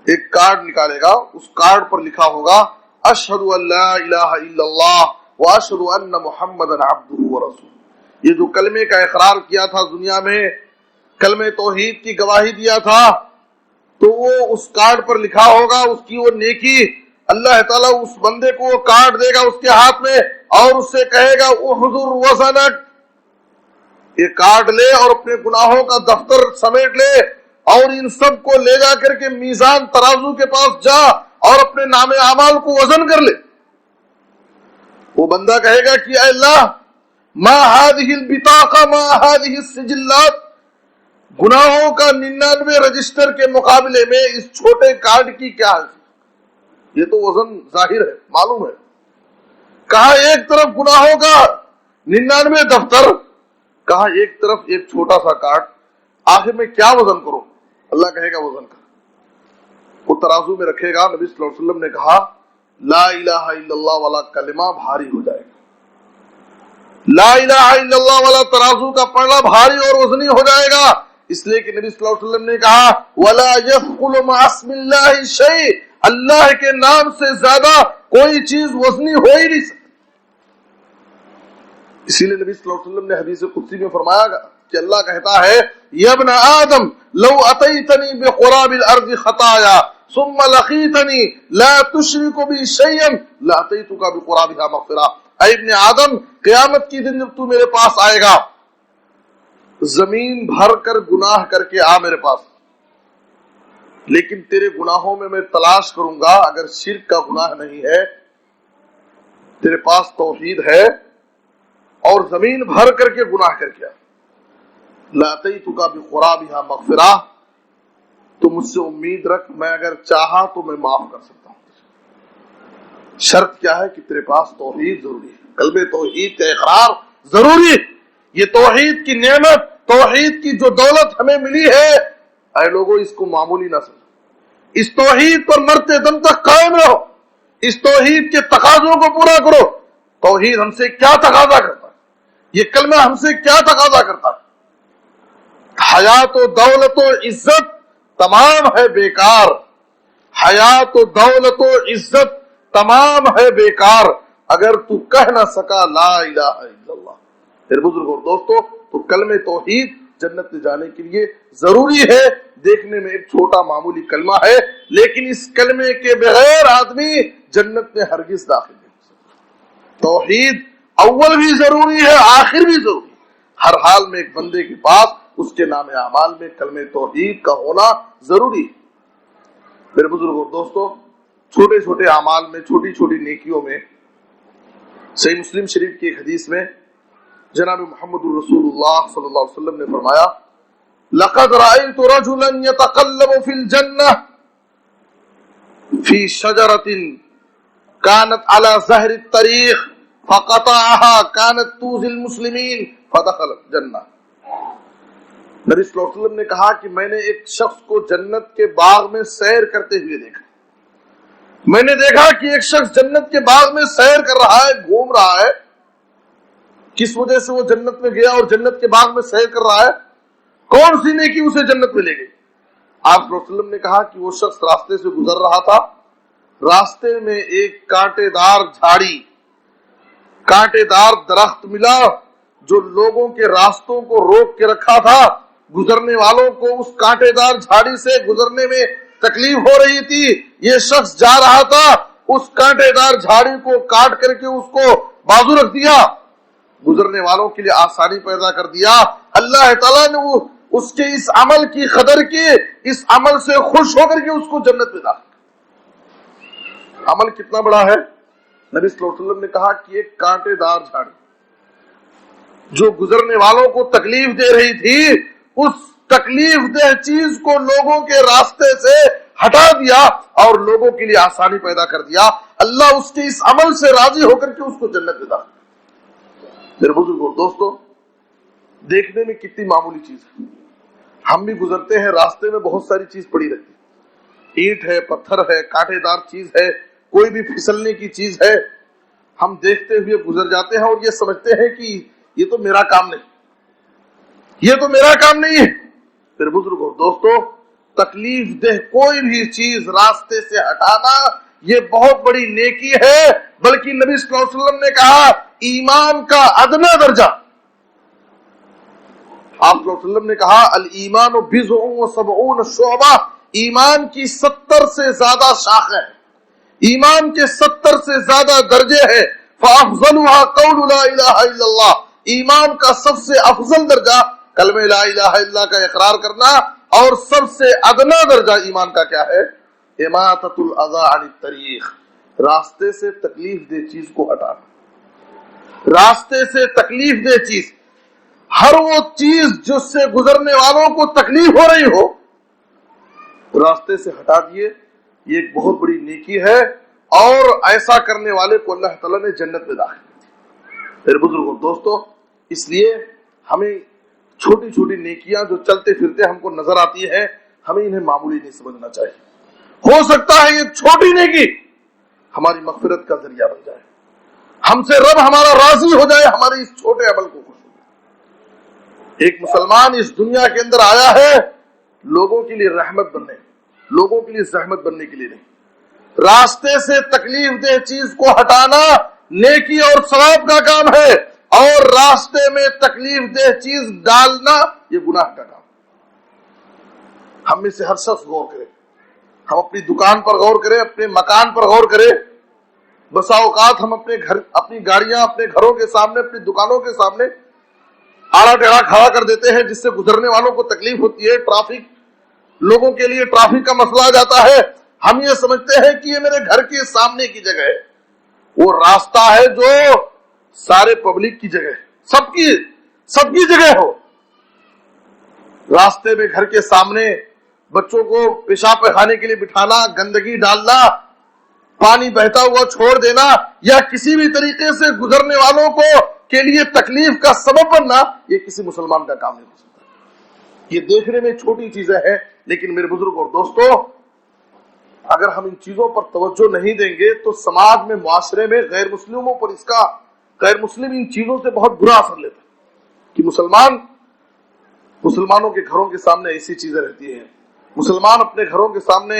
ایک کارڈ نکالے گا، اس کارڈ پر لکھا ہوگا اشہد ان لا الہ الا اللہ واشہد ان محمدا عبدہ ورسولہ۔ یہ جو کلمے کا اقرار کیا تھا دنیا میں، کلمہ توحید کی گواہی دیا تھا، تو وہ اس کارڈ پر لکھا ہوگا، اس کی وہ نیکی اللہ تعالیٰ اس بندے کو وہ کارڈ دے گا اس کے ہاتھ میں، اور اس سے کہے گا احضر وزنک، یہ کارڈ لے اور اپنے گناہوں کا دفتر سمیٹ لے، اور ان سب کو لے جا کر کے میزان ترازو کے پاس جا اور اپنے نام اعمال کو وزن کر لے۔ وہ بندہ کہے گا کہ اے اللہ ما هذه البطاقہ ما هذه السجلات، گناہوں کا 99 رجسٹر کے مقابلے میں اس چھوٹے کارڈ کی کیا ہے؟ یہ تو وزن ظاہر ہے، معلوم ہے۔ کہا ایک طرف گناہوں کا 99 دفتر، کہا ایک طرف ایک چھوٹا سا کارڈ، آخر میں کیا وزن کرو؟ اللہ کہے گا وزن کر۔ وہ ترازو میں رکھے گا، نبی صلی اللہ علیہ وسلم نے کہا لا الہ الا اللہ والا کلمہ بھاری ہو جائے گا، لا الہ الا اللہ والا ترازو کا پڑھنا بھاری اور وزنی ہو جائے گا، اس لیے کہ نبی صلی اللہ علیہ وسلم نے کہا وَلَا يَثْقُلُ مَعَ اسْمِ اللَّهِ شَيْءٍ، اللہ کے نام سے زیادہ کوئی چیز وزنی ہو ہی نہیں سکتی۔ اسی لیے نبی صلی اللہ علیہ وسلم نے حدیث قدسی میں فرمایا کہ اللہ کہتا ہے یا ابن آدم لو اتیتنی بقراب الارض خطایا ثم لقیتنی لا تشرک بی شیئا لاتیتک بقرابها مغفرہ، اے ابن آدم قیامت کی دن جب تو میرے پاس آئے گا، زمین بھر کر گناہ کر کے آ میرے پاس، لیکن تیرے گناہوں میں میں تلاش کروں گا، اگر شرک کا گناہ نہیں ہے، تیرے پاس توحید ہے، اور زمین بھر کر کے گناہ کر کے لاتیتک بقرابها مغفرہ، تو مجھ سے امید رکھ، میں اگر چاہا تو میں معاف کر سکتا ہوں۔ شرط کیا ہے کہ تیرے پاس توحید ضروری ہے، قلب توحید کا اقرار ضروری ہے۔ یہ توحید کی نعمت، توحید کی جو دولت ہمیں ملی ہے، اے لوگوں اس کو معمولی نہ سمجھو، اس توحید پر مرتے دم تک قائم رہو، اس توحید کے تقاضوں کو پورا کرو۔ توحید ہم سے کیا تقاضا کرتا ہے؟ یہ کلمہ ہم سے کیا تقاضا کرتا ہے؟ حیات و دولت و عزت تمام ہے بیکار، حیات و دولت و عزت تمام ہے بیکار اگر تو کہہ نہ سکا لا الہ الا اللہ۔ پھر بزرگ اور دوستو، تو کلمہ توحید جنت میں جانے کے لیے ضروری ہے۔ دیکھنے میں ایک چھوٹا معمولی کلمہ ہے، لیکن اس کلمے کے بغیر آدمی جنت میں ہرگز داخل نہیں ہو سکتا۔ توحید اول بھی ضروری ہے، آخر بھی ضروری ہے۔ ہر حال میں ایک بندے کے پاس اس کے نام اعمال میں کلمہ توحید کا ہونا ضروری ہے۔ میرے بزرگ اور دوستو، چھوٹے چھوٹے اعمال میں، چھوٹی چھوٹی نیکیوں میں، صحیح مسلم شریف کی ایک حدیث میں جناب محمد رسول اللہ صلی اللہ علیہ وسلم نے فرمایا لقد رأيت رجلا يتقلب في الجنة في شجرة كانت على ظهر الطريق فقطعها كانت تؤذي المسلمين فدخل الجنة۔ نبی صلی اللہ علیہ وسلم نے کہا کہ میں نے ایک شخص کو جنت کے باغ میں سیر کرتے ہوئے دیکھا۔ میں نے دیکھا کہ ایک شخص جنت کے باغ میں سیر کر رہا ہے، گھوم رہا ہے۔ کس وجہ سے وہ جنت میں گیا اور جنت کے باغ میں سیر کر رہا ہے؟ کون سی نیکی اسے جنت میں لے گئی؟ آپ صلی اللہ علیہ وسلم نے کہا کہ وہ شخص راستے سے گزر رہا تھا، راستے میں ایک کانٹے دار جھاڑی، کانٹے دار درخت ملا جو لوگوں کے راستوں کو روک کے رکھا تھا، گزرنے والوں کو اس کانٹے دار جھاڑی سے گزرنے میں تکلیف ہو رہی تھی، یہ شخص جا رہا تھا، اس کانٹے دار جھاڑی کو کاٹ کر کے اس کو بازو رکھ دیا، گزرنے والوں کے لیے آسانی پیدا کر دیا۔ اللہ تعالیٰ نے اس کے اس عمل کی قدر کی، اس عمل سے خوش ہو کر کے اس کو جنت میں داخل۔ عمل کتنا بڑا ہے؟ نبی صلی اللہ علیہ وسلم نے کہا کہ ایک کانٹے دار جھاڑی جو گزرنے والوں کو تکلیف دے رہی تھی، اس تکلیف دہ چیز کو لوگوں کے راستے سے ہٹا دیا اور لوگوں کے لیے آسانی پیدا کر دیا۔ اللہ اس کے اس عمل سے راضی ہو کر کے اس کو جنت میں داخل۔ میرے بزرگوں دوستو، دیکھنے میں کتنی معمولی چیز ہے، ہم بھی گزرتے ہیں راستے میں بہت ساری چیز پڑی رہتی ہے، اینٹ ہے، پتھر ہے، کانٹے دار چیز ہے، کوئی بھی پھسلنے کی چیز ہے، ہم دیکھتے ہوئے گزر جاتے ہیں اور یہ سمجھتے ہیں کہ یہ تو میرا کام نہیں، یہ تو میرا کام نہیں ہے۔ پھر بزرگوں دوستو، تکلیف دہ کوئی بھی چیز راستے سے ہٹانا یہ بہت بڑی نیکی ہے، بلکہ نبی صلی اللہ علیہ وسلم نے کہا ایمان کا ادنا درجہ، آپ صلی اللہ علیہ وسلم نے کہا الایمان بضع و سبعون شعبہ، ایمان کی 70 سے زیادہ شاخیں ہیں، ایمان کے 70 سے زیادہ درجے ہیں، فافضلها قول لا الہ الا اللہ، ایمان کا سب سے افضل درجہ کلمہ لا الہ الا اللہ کا اقرار کرنا، اور سب سے ادنا درجہ ایمان کا کیا ہے؟ اماطۃ الاذی عن الطریق، راستے سے تکلیف دہ چیز کو ہٹانا، راستے سے تکلیف دہ چیز، ہر وہ چیز جس سے گزرنے والوں کو تکلیف ہو رہی ہو راستے سے ہٹا دیے، یہ ایک بہت بڑی نیکی ہے، اور ایسا کرنے والے کو اللہ تعالیٰ نے جنت میں داخل کیا۔ میرے بزرگوں دوستو، اس لیے ہمیں چھوٹی چھوٹی نیکیاں جو چلتے پھرتے ہم کو نظر آتی ہے، ہمیں انہیں معمولی نہیں سمجھنا چاہیے۔ ہو سکتا ہے یہ چھوٹی نیکی ہماری مغفرت کا ذریعہ بن جائے، ہم سے رب ہمارا راضی ہو جائے ہمارے اس چھوٹے عمل کو خوش ہو جائے۔ ایک مسلمان اس دنیا کے اندر آیا ہے لوگوں کے لیے رحمت بننے، لوگوں کے لیے زحمت بننے کے لیے نہیں۔ راستے سے تکلیف دہ چیز کو ہٹانا نیکی اور ثواب کا کام ہے، اور راستے میں تکلیف دہ چیز ڈالنا یہ گناہ کا کام۔ ہم میں سے ہر شخص غور کرے، ہم اپنی دکان پر غور کریں، اپنے مکان پر غور کریں۔ بسا اوقات ہم اپنے گھر، اپنی گاڑیاں اپنے گھروں کے سامنے، اپنی دکانوں کے سامنے آڑا ٹیڑھا کھڑا کر دیتے ہیں، جس سے گزرنے والوں کو تکلیف ہوتی ہے، ٹریفک، لوگوں کے لیے ٹریفک کا مسئلہ آ جاتا ہے۔ ہم یہ سمجھتے ہیں کہ یہ میرے گھر کے سامنے کی جگہ ہے، وہ راستہ ہے جو سارے پبلک کی جگہ ہے، سب کی جگہ ہو۔ راستے میں گھر کے سامنے بچوں کو پیشاب پخانے کے لیے بٹھانا، گندگی ڈالنا، پانی بہتا ہوا چھوڑ دینا، یا کسی بھی طریقے سے گزرنے والوں کو کے لیے تکلیف کا سبب بننا، یہ کسی مسلمان کا کام نہیں ہو سکتا۔ یہ دیکھنے میں چھوٹی چیزیں ہیں، لیکن میرے بزرگ اور دوستو، اگر ہم ان چیزوں پر توجہ نہیں دیں گے تو سماج میں، معاشرے میں غیر مسلموں پر اس کا، غیر مسلم ان چیزوں سے بہت برا اثر لیتا ہے کہ مسلمانوں کے گھروں کے سامنے ایسی چیزیں رہتی ہیں، مسلمان اپنے گھروں کے سامنے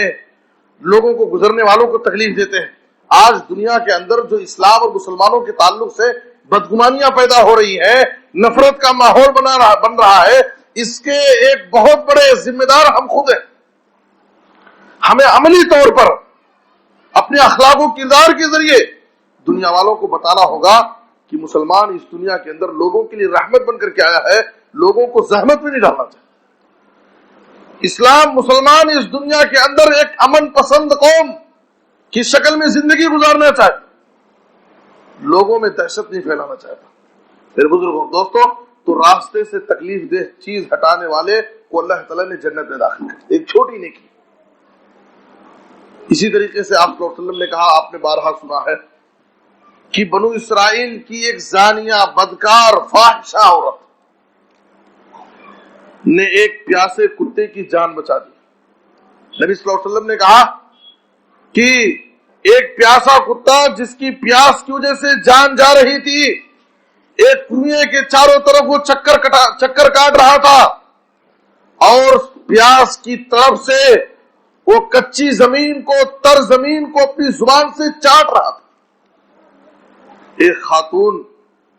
لوگوں کو، گزرنے والوں کو تکلیف دیتے ہیں۔ آج دنیا کے اندر جو اسلام اور مسلمانوں کے تعلق سے بدگمانیاں پیدا ہو رہی ہیں، نفرت کا ماحول بن رہا ہے، اس کے ایک بہت بڑے ذمہ دار ہم خود ہیں۔ ہمیں عملی طور پر اپنے اخلاق و کردار کے ذریعے دنیا والوں کو بتانا ہوگا کہ مسلمان اس دنیا کے اندر لوگوں کے لیے رحمت بن کر کے آیا ہے، لوگوں کو زحمت میں نہیں ڈالنا چاہتا۔ اسلام، مسلمان اس دنیا کے اندر ایک امن پسند قوم کی شکل میں زندگی گزارنا چاہتا، لوگوں میں دہشت نہیں پھیلانا چاہتا۔ میرے بزرگوں دوستو، تو راستے سے تکلیف دہ چیز ہٹانے والے کو اللہ تعالیٰ نے جنت میں داخل کر، ایک چھوٹی نیکی۔ اسی طریقے سے آپ صلی اللہ علیہ وسلم نے کہا، آپ نے بارہا سنا ہے کہ بنو اسرائیل کی ایک زانیہ، بدکار، فاحشہ عورت نے ایک پیاسے کتے کی جان بچا دی۔ نبی صلی اللہ علیہ وسلم نے کہا کہ ایک پیاسا کتا جس کی پیاس کی وجہ سے جان جا رہی تھی، ایک کنویں کے چاروں طرف وہ چکر کاٹ رہا تھا، اور پیاس کی طرف سے وہ کچی زمین کو، تر زمین کو اپنی زبان سے چاٹ رہا تھا۔ ایک خاتون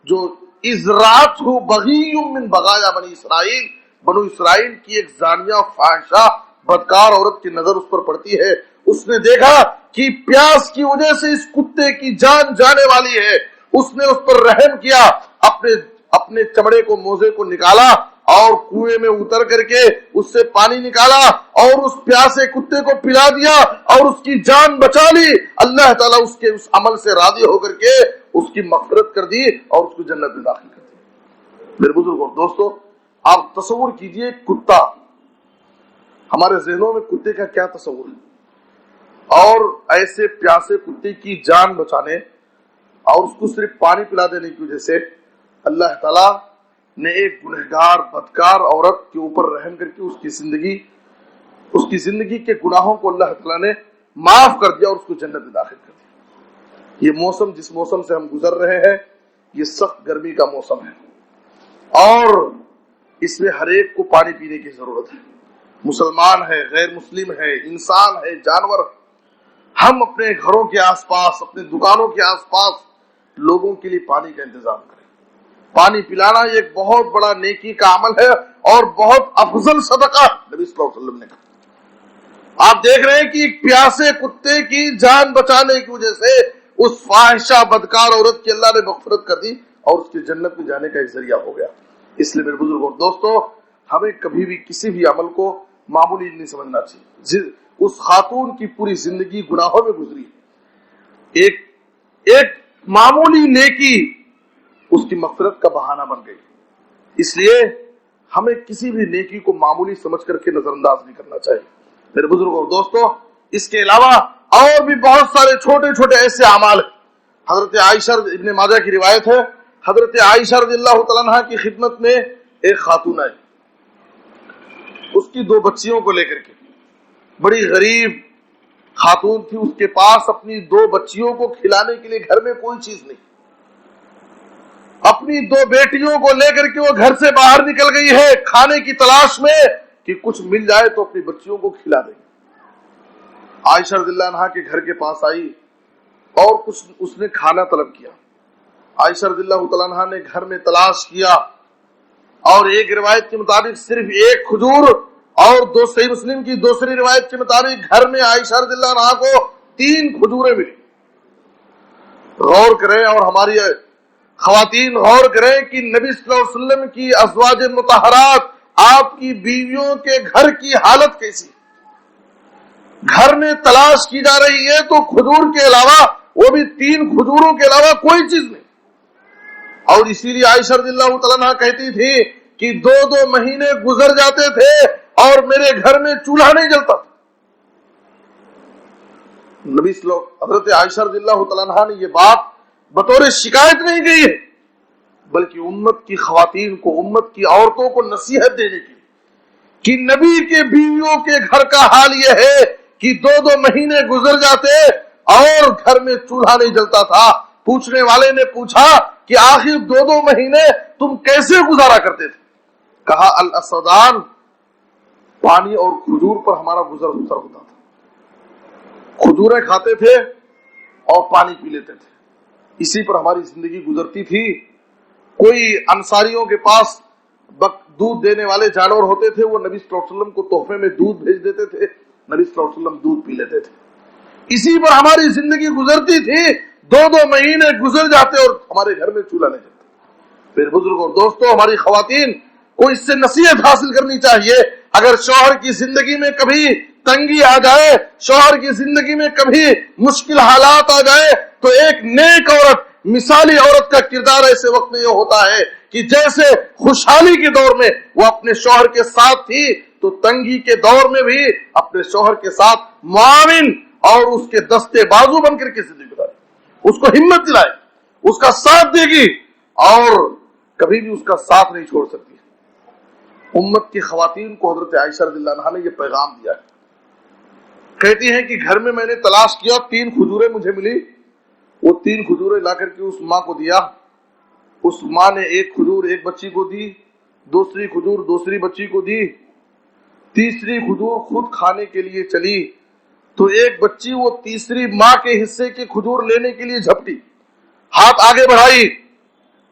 جو ازرعتہ بغی من بغایا بنی اسرائیل، بنو اسرائیل کی ایک زانیہ فاحشہ بدکار عورت کی نظر اس پر پڑتی ہے. اس نے دیکھا کہ پیاس کی وجہ سے اس کتے کی جان جانے والی ہے. اس نے اس پر رحم کیا, اپنے چمڑے کو, موزے کو نکالا اور کنویں میں اتر کر کے اس سے پانی نکالا اور اس پیاسے کتے کو پلا دیا اور اس کی جان بچا لی. اللہ تعالیٰ اس کے اس عمل سے راضی ہو کر کے اس کی مغفرت کر دی اور اس کو جنت میں داخل کر دی. میرے بزرگوں, دوستو, آپ تصور کیجئے کتا, ہمارے ذہنوں میں کتے کا کیا تصور ہے, اور ایسے پیاسے کتے کی جان بچانے اور اس کو صرف پانی پلا دینے کی وجہ سے اللہ تعالیٰ نے ایک گنہگار بدکار عورت کے اوپر رحم کر کے اس کی زندگی کے گناہوں کو اللہ تعالیٰ نے معاف کر دیا اور اس کو جنت میں داخل کر دیا. یہ موسم, جس موسم سے ہم گزر رہے ہیں, یہ سخت گرمی کا موسم ہے اور اس میں ہر ایک کو پانی پینے کی ضرورت ہے. مسلمان ہے, غیر مسلم ہے, انسان ہے, جانور, ہم اپنے گھروں کے آس پاس, اپنے دکانوں کے آس پاس لوگوں کے لیے پانی کا انتظام کریں. پانی پلانا یہ ایک بہت بڑا نیکی کا عمل ہے اور بہت افضل صدقہ نبی صلی اللہ علیہ وسلم نے کہا. آپ دیکھ رہے ہیں کہ ایک پیاسے کتے کی جان بچانے کی وجہ سے اس فاحشہ بدکار عورت کی اللہ نے مغفرت کر دی اور اس کے جنت میں جانے کا ایک ذریعہ ہو گیا. اس لیے میرے بزرگوں اور دوستو, ہمیں کبھی بھی کسی بھی عمل کو معمولی نہیں سمجھنا چاہیے. اس خاتون کی پوری زندگی گناہوں میں گزری, ایک معمولی نیکی اس کی مغفرت کا بہانہ بن گئی. اس لیے ہمیں کسی بھی نیکی کو معمولی سمجھ کر کے نظر انداز نہیں کرنا چاہیے. میرے بزرگوں اور دوستو, اس کے علاوہ اور بھی بہت سارے چھوٹے چھوٹے ایسے اعمال ہیں. حضرت عائشہ, ابن ماجہ کی روایت ہے, حضرت عائشہ رضی اللہ تعالیٰ عنہا کی خدمت میں ایک خاتون آئی, اس کی 2 بچیوں کو لے کر کے. بڑی غریب خاتون تھی, اس کے پاس اپنی 2 بچیوں کو کھلانے کے لیے گھر میں کوئی چیز نہیں. اپنی 2 بیٹیوں کو لے کر کے وہ گھر سے باہر نکل گئی ہے کھانے کی تلاش میں کہ کچھ مل جائے تو اپنی بچیوں کو کھلا دے. عائشہ رضی اللہ عنہا کے گھر کے پاس آئی اور کچھ اس نے کھانا طلب کیا. عائشہ رضی اللہ تعالیٰ عنہا نے گھر میں تلاش کیا اور ایک روایت کے مطابق صرف 1 کھجور اور صحیح مسلم کی دوسری روایت کے مطابق گھر میں عائشہ رضی اللہ عنہا کو 3 کھجوریں ملی. غور کریں اور ہماری خواتین غور کریں کہ نبی صلی اللہ علیہ وسلم کی ازواج مطہرات, آپ کی بیویوں کے گھر کی حالت کیسی. گھر میں تلاش کی جا رہی ہے تو کھجور کے علاوہ, وہ بھی 3 کھجوروں کے علاوہ کوئی چیز نہیں. اور اسی لیے عائشہ رضی اللہ تعالیٰ عنہا کہتی تھی کہ 2 مہینے گزر جاتے تھے اور میرے گھر میں چولہا نہیں جلتا تھا. حضرت عائشہ رضی اللہ تعالیٰ عنہا نے یہ بات بطور شکایت نہیں کہی ہے, بلکہ امت کی خواتین کو, امت کی عورتوں کو نصیحت دینے کی کہ نبی کے بیویوں کے گھر کا حال یہ ہے کہ 2 مہینے گزر جاتے اور گھر میں چولہا نہیں جلتا تھا. پوچھنے والے نے پوچھا کہ آخر 2 مہینے تم کیسے گزارا کرتے تھے؟ کہا الاسودان, پانی اور کھجور پر ہمارا گزر بسر ہوتا تھا. کھجوریں کھاتے تھے اور پانی پی لیتے تھے, اسی پر ہماری زندگی گزرتی تھی. کوئی انصاریوں کے پاس دودھ دینے والے جانور ہوتے تھے, وہ نبی صلی اللہ علیہ وسلم کو تحفے میں دودھ بھیج دیتے تھے, نبی صلی اللہ علیہ وسلم دودھ پی لیتے تھے. اسی پر ہماری زندگی گزرتی تھی. 2 مہینے گزر جاتے اور ہمارے گھر میں چولہا نہیں جلتا. پھر بزرگوں اور دوستوں, ہماری خواتین کو اس سے نصیحت حاصل کرنی چاہیے. اگر شوہر کی زندگی میں کبھی تنگی آ جائے, شوہر کی زندگی میں کبھی مشکل حالات آ جائے, تو ایک نیک عورت, مثالی عورت کا کردار ایسے وقت میں یہ ہوتا ہے کہ جیسے خوشحالی کے دور میں وہ اپنے شوہر کے ساتھ تھی, تو تنگی کے دور میں بھی اپنے شوہر کے ساتھ معاون اور اس کے دستے بازو بن کر کے زندگی گزارے, اس کو ہمت دلائے, اس کا ساتھ دے گی اور کبھی بھی اس کا ساتھ نہیں چھوڑ سکتی. امت کی خواتین کو حضرت عائشہ رضی اللہ عنہا نے یہ پیغام دیا ہے. کہتی ہیں کہ گھر میں میں نے تلاش کیا, 3 کھجوریں مجھے ملی. وہ 3 کھجوریں لا کر کے اس ماں کو دیا. اس ماں نے 1 کھجور ایک بچی کو دی, دوسری کھجور دوسری بچی کو دی, تیسری کھجور خود کھانے کے لیے چلی. تو ایک بچی وہ تیسری ماں کے حصے کی کھجور لینے کے لیے جھپٹی, ہاتھ آگے بڑھائی.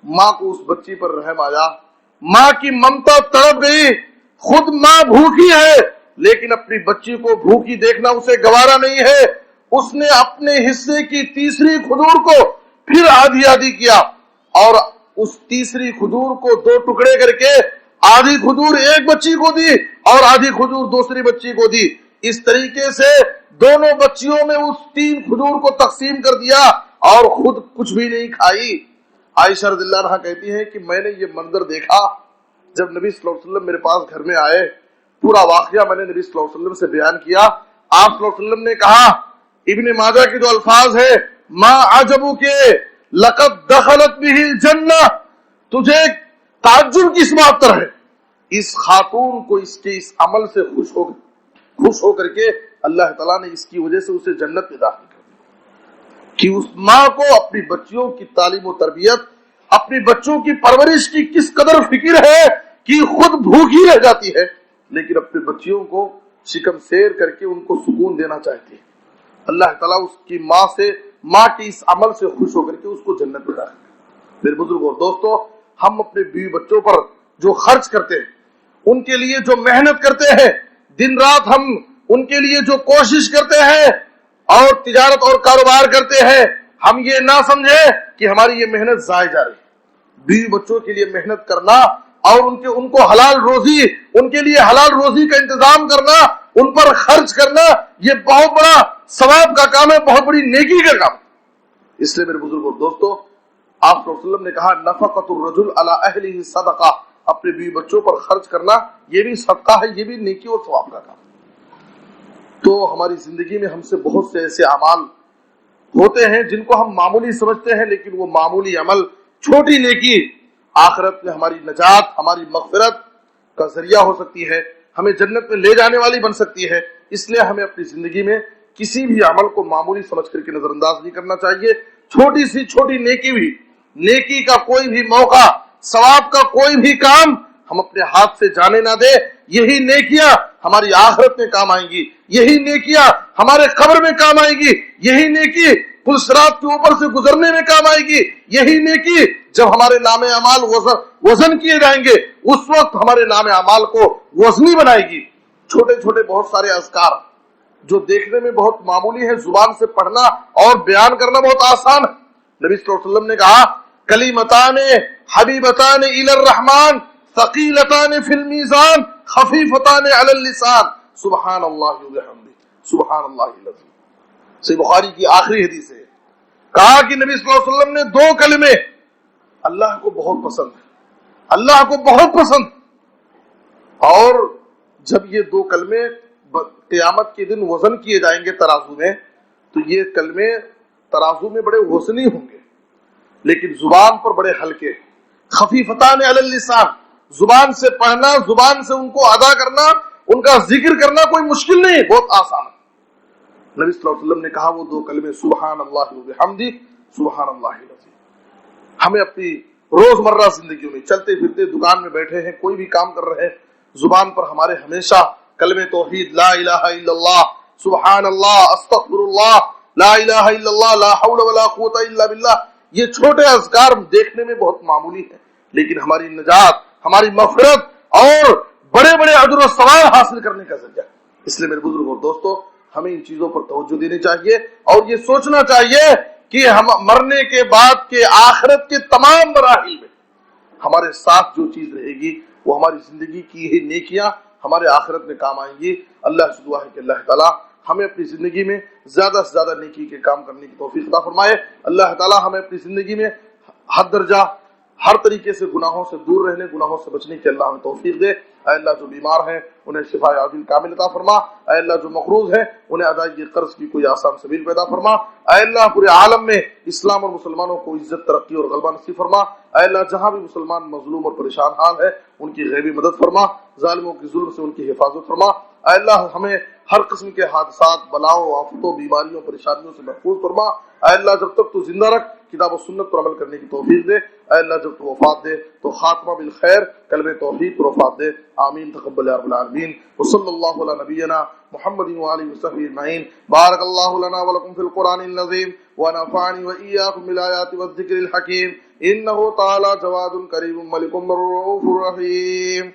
ماں کو اس بچی پر رحم آیا, ماں کی ممتا تڑپ گئی. خود ماں بھوکی ہے لیکن اپنی بچی کو بھوکی دیکھنا اسے گوارا نہیں ہے. اس نے اپنے حصے کی تیسری کھجور کو پھر آدھی آدھی کیا اور اس تیسری کھجور کو 2 ٹکڑے کر کے آدھی کھجور ایک بچی کو دی اور آدھی کھجور دوسری بچی کو دی. اس طریقے سے دونوں بچیوں میں اس 3 کھجور کو تقسیم کر دیا اور خود کچھ بھی نہیں کھائی. عائشہ رضی اللہ عنہا کہتی ہیں کہ میں نے یہ منظر دیکھا جب نبی صلی اللہ علیہ وسلم میرے پاس گھر میں آئے. پورا واقعہ میں نے نبی صلی اللہ علیہ وسلم سے بیان کیا. آپ صلی اللہ علیہ وسلم نے کہا، ابن ماجہ کے جو الفاظ ہے، ما عجبو کے لقد دخلت به الجنہ، تجھے تعجب کس بات پر ہے؟ اس خاتون کو اس کے اس عمل سے خوش ہو کر کے اللہ تعالیٰ نے اس کی وجہ سے اسے جنت میں داخل کر دیا. کہ اس ماں کو اپنی بچیوں کی تعلیم و تربیت، اپنی بچوں کی پرورش کی کس قدر فکر ہے کہ خود بھوکی رہ جاتی ہے لیکن اپنے بچیوں کو شکم سیر کر کے ان کو سکون دینا چاہتی ہے. اللہ تعالیٰ اس کی ماں کی اس عمل سے خوش ہو کر کے اس کو جنت میں داخل کرے. میرے بزرگوں اور دوستو، ہم اپنے بیوی بچوں پر جو خرچ کرتے ہیں، ان کے لیے جو محنت کرتے ہیں، دن رات ہم ان کے لیے جو کوشش کرتے ہیں اور تجارت اور کاروبار کرتے ہیں، ہم یہ نہ سمجھے کہ ہماری یہ محنت ضائع جا رہی ہے. بیوی بچوں کے لیے محنت کرنا اور ان کو حلال روزی، ان کے لیے حلال روزی کا انتظام کرنا، ان پر خرچ کرنا، یہ بہت بڑا ثواب کا کام ہے، بہت بڑی نیکی کا کام. اس لیے میرے بزرگوں اور دوستو، آپ صلی اللہ علیہ وسلم نے کہا نفقۃ الرجل علی اہلہ صدقہ، اپنے بیوی بچوں پر خرچ کرنا یہ بھی صدقہ ہے، یہ بھی نیکی اور ثواب کا کام. تو ہماری زندگی میں ہم سے بہت سے ایسے اعمال ہوتے ہیں جن کو ہم معمولی سمجھتے ہیں، لیکن وہ معمولی عمل، چھوٹی نیکی آخرت میں ہماری نجات، ہماری مغفرت کا ذریعہ ہو سکتی ہے، ہمیں جنت میں لے جانے والی بن سکتی ہے. اس لیے ہمیں اپنی زندگی میں کسی بھی عمل کو معمولی سمجھ کر کے نظر انداز نہیں کرنا چاہیے. چھوٹی سی چھوٹی نیکی بھی، نیکی کا کوئی بھی موقع، ثواب کا کوئی بھی کام ہم اپنے ہاتھ سے جانے نہ دیں. یہی نیکیاں ہماری آخرت میں کام آئیں گی، یہی نیکیاں ہمارے قبر میں کام آئیں گی، یہی نیکی پل صراط کے اوپر سے گزرنے میں کام آئے گی، یہی نیکی جب ہمارے نام اعمال وزن کیے جائیں گے اس وقت ہمارے نام اعمال کو وزنی بنائے گی. چھوٹے چھوٹے بہت سارے اذکار جو دیکھنے میں بہت معمولی ہے، زبان سے پڑھنا اور بیان کرنا بہت آسان ہے. نبی صلی اللہ علیہ وسلم نے کہا کلیمتان حبیبتان الی الرحمن ثقیلتان فی المیزان خفیفتان علی اللسان سبحان اللہ وبحمدہ سبحان اللہ العظیم. صحیح بخاری کی آخری حدیث ہے. کہا کہ نبی صلی اللہ علیہ وسلم نے 2 کلمے اللہ کو بہت پسند ہے، اللہ کو بہت پسند. اور جب یہ 2 کلمے قیامت کے دن وزن کیے جائیں گے ترازو میں، تو یہ کلمے ترازو میں بڑے وزنی ہوں گے لیکن زبان پر بڑے ہلکے. خفیفتان علی اللسان، زبان سے پڑھنا، زبان سے ان کو ادا کرنا، ان کا ذکر کرنا کوئی مشکل نہیں، بہت آسان ہے. نبی صلی اللہ علیہ وسلم نے کہا وہ 2 کلمے سبحان اللہ وبحمدہ سبحان اللہ العظیم. ہمیں اپنی روزمرہ زندگیوں میں چلتے پھرتے، دکان میں بیٹھے ہیں، کوئی بھی کام کر رہے ہیں، زبان پر ہمارے ہمیشہ کلمہ توحید لا الہ الا اللہ سبحان اللہ استغفر اللہ لا الہ الا اللہ لا حول ولا قوت الا باللہ. یہ چھوٹے اذکار دیکھنے میں بہت معمولی ہیں لیکن ہماری نجات، ہماری مغفرت اور بڑے بڑے اجر و ثواب حاصل کرنے کا ذریعہ. اس لیے میرے بزرگوں اور دوستو، ہمیں ان چیزوں پر توجہ دینی چاہیے اور یہ سوچنا چاہیے کہ ہم مرنے کے بعد کے آخرت کے تمام مراحل میں ہمارے ساتھ جو چیز رہے گی وہ ہماری زندگی کی ہی نیکیاں ہمارے آخرت میں کام آئیں گی. اللہ سے دعا ہے کہ اللہ تعالیٰ ہمیں اپنی زندگی میں زیادہ سے زیادہ نیکی کے کام کرنے کی توفیق عطا فرمائے. اللہ تعالیٰ ہمیں اپنی زندگی میں حد درجہ ہر طریقے سے گناہوں سے دور رہنے، گناہوں سے بچنے کی اللہ ہمیں توفیق دے. اے اللہ جو بیمار ہیں انہیں شفا عاجل کامل عطا فرما. اے اللہ جو مقروض ہیں انہیں ادائیگی قرض کی کوئی آسان سبیل پیدا فرما. اے اللہ پورے عالم میں اسلام اور مسلمانوں کو عزت، ترقی اور غلبہ نصیب فرما. اے اللہ جہاں بھی مسلمان مظلوم اور پریشان حال ہے ان کی غیبی مدد فرما، ظالموں کے ظلم سے ان کی حفاظت فرما. اے اللہ ہمیں ہر قسم کے حادثات، بلاؤں، آفتوں، بیماریوں، پریشانیوں سے محفوظ فرما. اے اللہ جب تک تو زندہ رکھ، کتاب و سنت پر عمل کرنے کی توفیق دے. اے اللہ جب تو وفات دے تو خاتمہ بالخیر، کلمہ توحید پر وفات دے. آمین تقبل یا رب العالمین. وصلی اللہ علی نبینا محمد وآلہ وصحبہ اجمعین. بارک اللہ لنا ولکم فی القرآن العظیم ونفعنی وإیاکم بالآیات والذکر الحکیم. انہ تعالی جواد کریم ملک رؤوف رحیم.